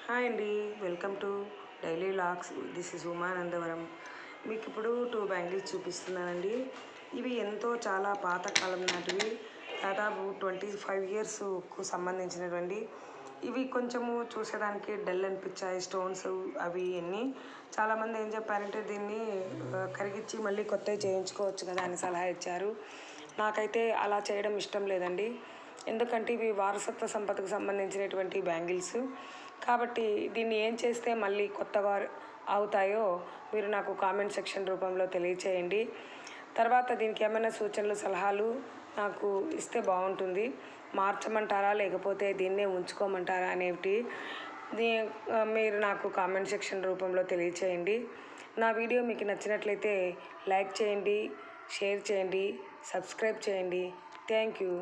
Hi అండి, welcome to daily vlogs. This is Umanandavaram. మీకు ఇప్పుడు 2 బ్యాంగిల్స్ చూపిస్తున్నానండి. ఇవి చాలా పాతకాలం నాటివి, దాదాపు 25 ఇయర్స్కు సంబంధించినటువంటి. ఇవి కొంచెము చూసేదానికి డల్ అనిపించాయి, స్టోన్స్ అవి అన్నీ. చాలామంది ఏం చెప్పారంటే దీన్ని కరిగించి మళ్ళీ కొత్తవి చేయించుకోవచ్చు కదా అని సలహా ఇచ్చారు. నాకైతే అలా చేయడం ఇష్టం లేదండి, ఎందుకంటే ఇవి వారసత్వ సంపదకు సంబంధించినటువంటి బ్యాంగిల్స్ కాబట్టి దీన్ని ఏం చేస్తే మళ్ళీ కొత్తగా అవుతాయో మీరు నాకు కామెంట్ సెక్షన్ రూపంలో తెలియచేయండి. తర్వాత దీనికి ఏమైనా సూచనలు సలహాలు నాకు ఇస్తే బాగుంటుంది. మార్చమంటారా లేకపోతే దీన్నే ఉంచుకోమంటారా అనేవి మీరు నాకు కామెంట్ సెక్షన్ రూపంలో తెలియచేయండి. నా వీడియో మీకు నచ్చినట్లయితే లైక్ చేయండి, షేర్ చేయండి, సబ్స్క్రైబ్ చేయండి. Thank you.